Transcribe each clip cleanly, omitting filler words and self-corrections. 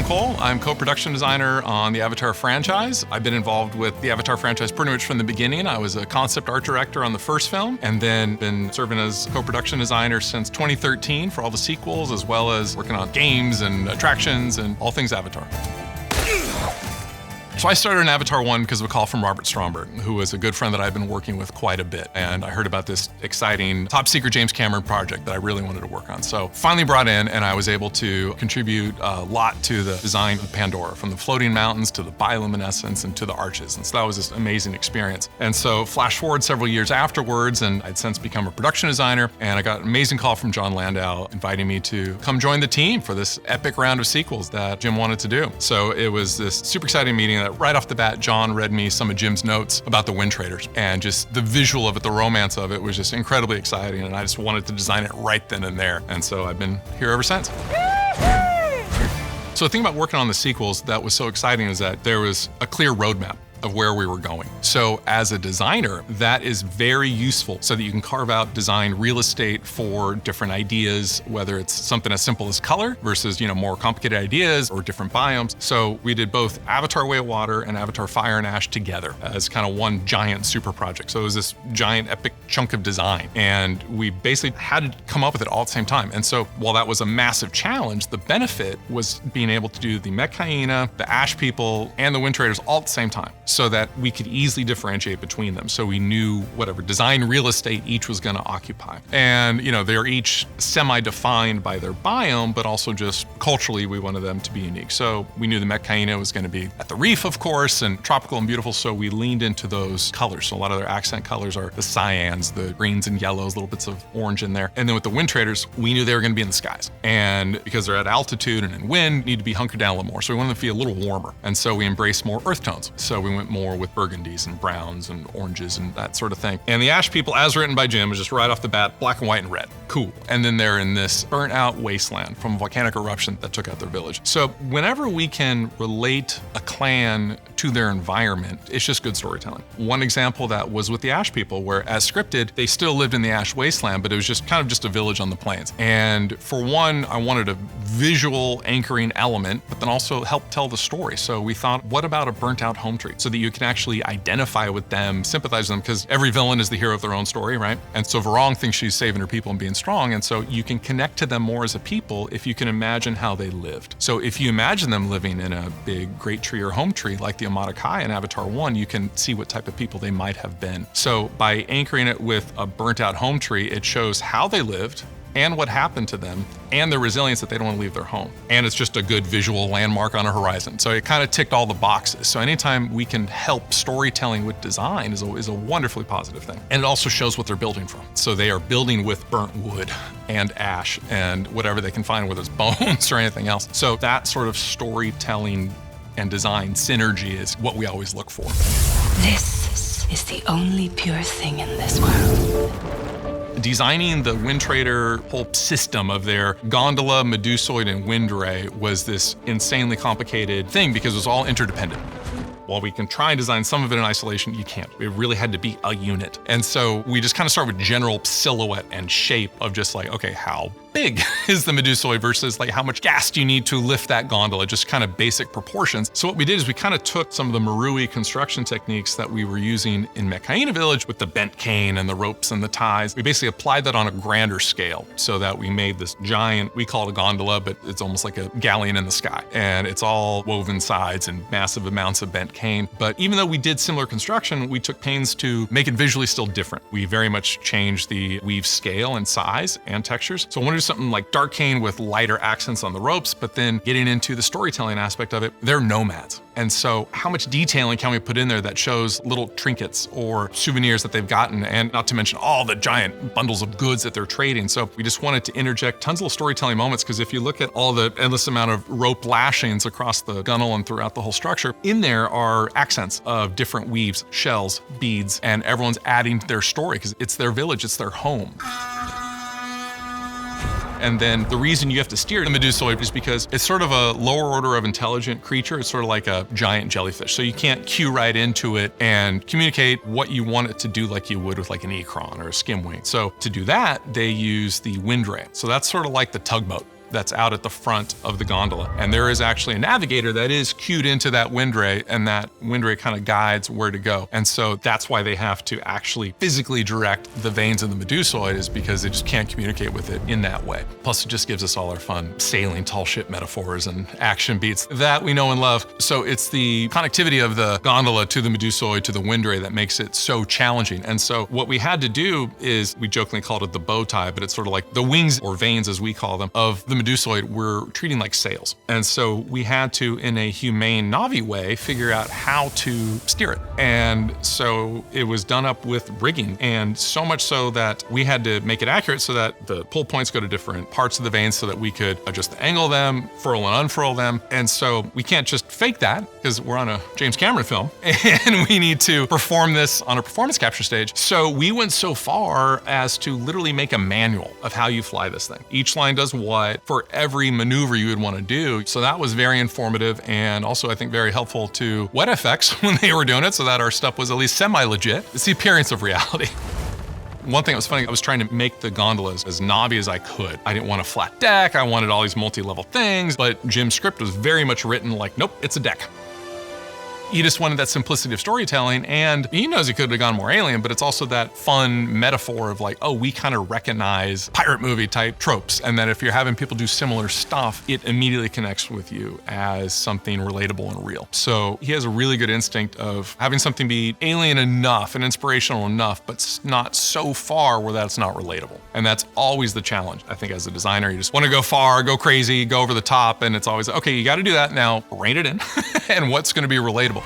Alan Cole. I'm co-production designer on the Avatar franchise. I've been involved with the Avatar franchise pretty much from the beginning. I was a concept art director on the first film, and then been serving as co-production designer since 2013 for all the sequels, as well as working on games and attractions and all things Avatar. So I started in Avatar 1 because of a call from Robert Stromberg, who was a good friend that I've been working with quite a bit. And I heard about this exciting top secret James Cameron project that I really wanted to work on. So finally brought in, and I was able to contribute a lot to the design of Pandora, from the floating mountains to the bioluminescence and to the arches. And so that was this amazing experience. And so flash forward several years afterwards, and I'd since become a production designer, and I got an amazing call from John Landau inviting me to come join the team for this epic round of sequels that Jim wanted to do. So it was this super exciting meeting that right off the bat, John read me some of Jim's notes about the Wind Traders, and just the visual of it, the romance of it was just incredibly exciting, and I just wanted to design it right then and there. And so I've been here ever since. So the thing about working on the sequels that was so exciting is that there was a clear roadmap of where we were going. So as a designer, that is very useful so that you can carve out design real estate for different ideas, whether it's something as simple as color versus, more complicated ideas or different biomes. So we did both Avatar Way of Water and Avatar Fire and Ash together as kind of one giant super project. So it was this giant epic chunk of design, and we basically had to come up with it all at the same time. And so while that was a massive challenge, the benefit was being able to do the Mech Hyena, the Ash People, and the Wind Traders all at the same time, so that we could easily differentiate between them. So we knew whatever design real estate each was going to occupy. And, they're each semi-defined by their biome, but also just culturally, we wanted them to be unique. So we knew the Mech Hyena was going to be at the reef, of course, and tropical and beautiful. So we leaned into those colors. So a lot of their accent colors are the cyans, the greens and yellows, little bits of orange in there. And then with the Wind Traders, we knew they were going to be in the skies. And because they're at altitude and in wind, need to be hunkered down a little more. So we wanted them to be a little warmer. And so we embraced more earth tones. So we went more with burgundies and browns and oranges and that sort of thing. And the Ash People, as written by Jim, was just right off the bat, black and white and red. Cool. And then they're in this burnt out wasteland from a volcanic eruption that took out their village. So whenever we can relate a clan to their environment, it's just good storytelling. One example of that was with the Ash People, where as scripted, they still lived in the Ash Wasteland, but it was just kind of just a village on the plains. And for one, I wanted a visual anchoring element, but then also help tell the story. So we thought, what about a burnt out home tree? So that you can actually identify with them, sympathize with them, because every villain is the hero of their own story, right? And so Varong thinks she's saving her people and being strong, and so you can connect to them more as a people if you can imagine how they lived. So if you imagine them living in a big great tree or home tree like the Amata Kai in Avatar 1, you can see what type of people they might have been. So by anchoring it with a burnt out home tree, it shows how they lived and what happened to them, and their resilience that they don't want to leave their home. And it's just a good visual landmark on a horizon. So it kind of ticked all the boxes. So anytime we can help storytelling with design is a wonderfully positive thing. And it also shows what they're building from. So they are building with burnt wood and ash and whatever they can find, whether it's bones or anything else. So that sort of storytelling and design synergy is what we always look for. This is the only pure thing in this world. Designing the Wind Trader whole system of their gondola, medusoid, and wind ray was this insanely complicated thing because it was all interdependent. While we can try and design some of it in isolation, you can't. It really had to be a unit. And so we just kind of start with general silhouette and shape of just like, okay, how big is the medusoid versus like how much gas do you need to lift that gondola, just kind of basic proportions. So what we did is we kind of took some of the Marui construction techniques that we were using in Mech Hyena Village with the bent cane and the ropes and the ties. We basically applied that on a grander scale so that we made this giant, we call it a gondola, but it's almost like a galleon in the sky. And it's all woven sides and massive amounts of bent cane. But even though we did similar construction, we took pains to make it visually still different. We very much changed the weave scale and size and textures. So I wanted to do something like dark cane with lighter accents on the ropes, but then getting into the storytelling aspect of it, they're nomads. And so how much detailing can we put in there that shows little trinkets or souvenirs that they've gotten, and not to mention all the giant bundles of goods that they're trading. So we just wanted to interject tons of storytelling moments, because if you look at all the endless amount of rope lashings across the gunnel and throughout the whole structure, in there are accents of different weaves, shells, beads, and everyone's adding to their story because it's their village, it's their home. And then the reason you have to steer the medusoid is because it's sort of a lower order of intelligent creature. It's sort of like a giant jellyfish. So you can't cue right into it and communicate what you want it to do like you would with like an Ikron or a skimwing. So to do that, they use the wind ray. So that's sort of like the tugboat that's out at the front of the gondola. And there is actually a navigator that is cued into that wind ray, and that wind ray kind of guides where to go. And so that's why they have to actually physically direct the veins of the medusoid, is because they just can't communicate with it in that way. Plus, it just gives us all our fun sailing tall ship metaphors and action beats that we know and love. So it's the connectivity of the gondola to the medusoid to the wind ray that makes it so challenging. And so what we had to do is, we jokingly called it the bow tie, but it's sort of like the wings, or veins as we call them, of the medusoid we're treating like sails. And so we had to, in a humane Navi way, figure out how to steer it. And so it was done up with rigging, and so much so that we had to make it accurate so that the pull points go to different parts of the veins so that we could adjust the angle of them, furl and unfurl them. And so we can't just fake that, because we're on a James Cameron film and we need to perform this on a performance capture stage. So we went so far as to literally make a manual of how you fly this thing. Each line does what for every maneuver you would want to do. So that was very informative, and also I think very helpful to Wet FX when they were doing it, so that our stuff was at least semi-legit. It's the appearance of reality. One thing that was funny, I was trying to make the gondolas as knobby as I could. I didn't want a flat deck, I wanted all these multi-level things, but Jim's script was very much written like, nope, it's a deck. He just wanted that simplicity of storytelling, and he knows he could have gone more alien, but it's also that fun metaphor of like, oh, we kind of recognize pirate movie type tropes, and that if you're having people do similar stuff, it immediately connects with you as something relatable and real. So he has a really good instinct of having something be alien enough and inspirational enough, but not so far where that's not relatable. And that's always the challenge. I think as a designer, you just want to go far, go crazy, go over the top, and it's always, okay, you got to do that, now rein it in, and what's going to be relatable.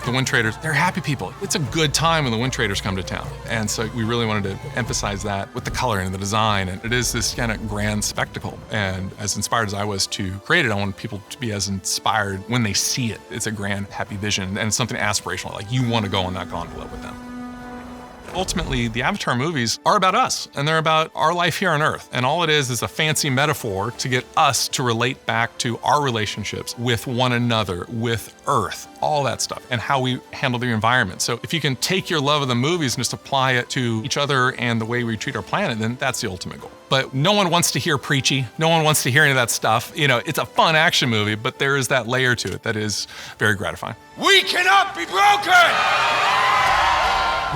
The Wind Traders, they're happy people. It's a good time when the Wind Traders come to town. And so we really wanted to emphasize that with the coloring and the design. And it is this kind of grand spectacle. And as inspired as I was to create it, I wanted people to be as inspired when they see it. It's a grand, happy vision, and it's something aspirational. Like, you want to go on that gondola with them. Ultimately, the Avatar movies are about us, and they're about our life here on Earth. And all it is a fancy metaphor to get us to relate back to our relationships with one another, with Earth, all that stuff, and how we handle the environment. So if you can take your love of the movies and just apply it to each other and the way we treat our planet, then that's the ultimate goal. But no one wants to hear preachy. No one wants to hear any of that stuff. You know, it's a fun action movie, but there is that layer to it that is very gratifying. We cannot be broken!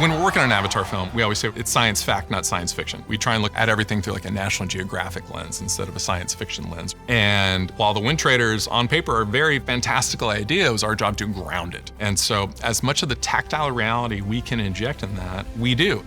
When we're working on an Avatar film, we always say it's science fact, not science fiction. We try and look at everything through like a National Geographic lens instead of a science fiction lens. And while the Wind Traders on paper are a very fantastical idea, it was our job to ground it. And so as much of the tactile reality we can inject in that, we do.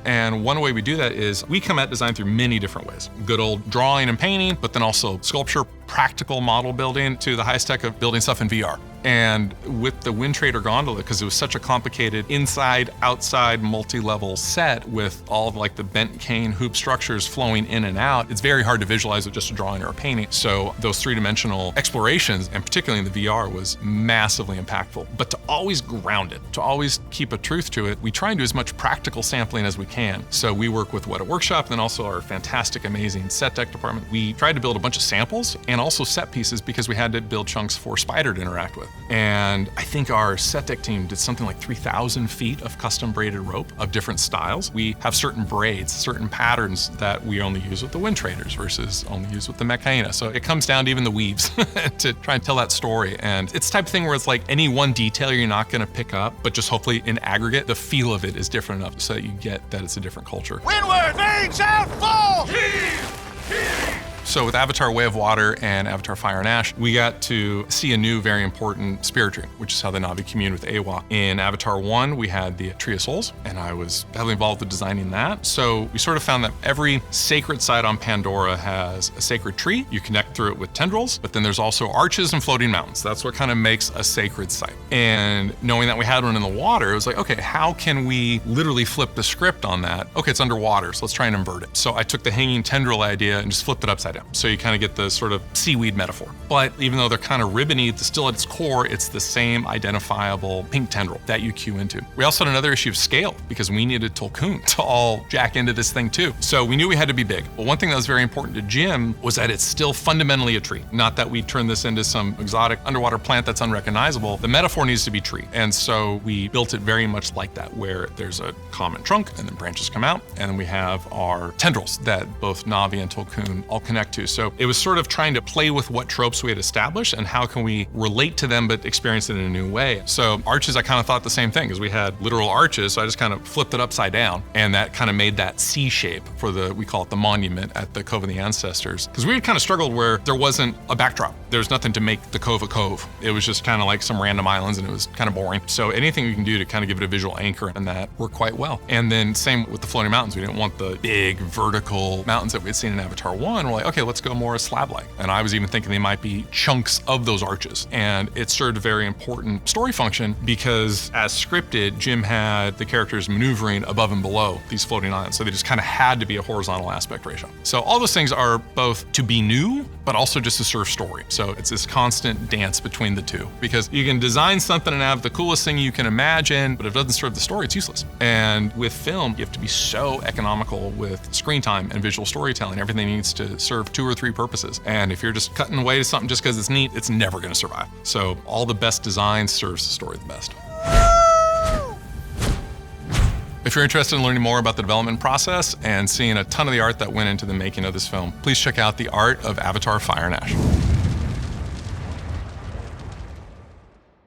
And one way we do that is we come at design through many different ways. Good old drawing and painting, but then also sculpture, practical model building, to the highest tech of building stuff in VR. And with the Wind Trader gondola, because it was such a complicated inside, outside, multi-level set with all of like the bent cane hoop structures flowing in and out, it's very hard to visualize with just a drawing or a painting. So those three-dimensional explorations, and particularly in the VR, was massively impactful. But to always ground it, to always keep a truth to it, we try and do as much practical sampling as we can. So we work with What a Workshop, and then also our fantastic, amazing set deck department. We tried to build a bunch of samples and also set pieces because we had to build chunks for Spider to interact with. And I think our set deck team did something like 3,000 feet of custom braided rope of different styles. We have certain braids, certain patterns that we only use with the Wind Traders versus only use with the Mech Hyena. So it comes down to even the weaves to try and tell that story. And it's the type of thing where it's like any one detail you're not gonna pick up, but just hopefully in aggregate, the feel of it is different enough so that you get that it's a different culture. Windward, veins out full! So with Avatar Way of Water and Avatar Fire and Ash, we got to see a new, very important spirit tree, which is how the Na'vi commune with Awa. In Avatar 1, we had the Tree of Souls, and I was heavily involved with designing that. So we sort of found that every sacred site on Pandora has a sacred tree. You connect through it with tendrils, but then there's also arches and floating mountains. That's what kind of makes a sacred site. And knowing that we had one in the water, it was like, okay, how can we literally flip the script on that? Okay, it's underwater, so let's try and invert it. So I took the hanging tendril idea and just flipped it upside down. So you kind of get the sort of seaweed metaphor. But even though they're kind of ribbony, still at its core, it's the same identifiable pink tendril that you cue into. We also had another issue of scale because we needed Tulkun to all jack into this thing too. So we knew we had to be big. But one thing that was very important to Jim was that it's still fundamentally a tree. Not that we turn this into some exotic underwater plant that's unrecognizable. The metaphor needs to be tree. And so we built it very much like that, where there's a common trunk and then branches come out. And then we have our tendrils that both Na'vi and Tulkun all connect connect to. So it was sort of trying to play with what tropes we had established and how can we relate to them but experience it in a new way. So arches, I kind of thought the same thing, because we had literal arches, so I just kind of flipped it upside down, and that kind of made that C shape for we call it the monument at the Cove of the Ancestors. Because we had kind of struggled where there wasn't a backdrop. There was nothing to make the cove a cove. It was just kind of like some random islands, and it was kind of boring. So anything we can do to kind of give it a visual anchor, and that worked quite well. And then same with the floating mountains. We didn't want the big vertical mountains that we had seen in Avatar 1. We're like, okay, let's go more slab-like. And I was even thinking they might be chunks of those arches. And it served a very important story function, because as scripted, Jim had the characters maneuvering above and below these floating islands. So they just kind of had to be a horizontal aspect ratio. So all those things are both to be new, but also just to serve story. So it's this constant dance between the two, because you can design something and have the coolest thing you can imagine, but if it doesn't serve the story, it's useless. And with film, you have to be so economical with screen time and visual storytelling. Everything needs to serve 2 or 3 purposes. And if you're just cutting away to something just because it's neat, it's never gonna survive. So all the best design serves the story the best. If you're interested in learning more about the development process and seeing a ton of the art that went into the making of this film, please check out The Art of Avatar: Fire and Ash.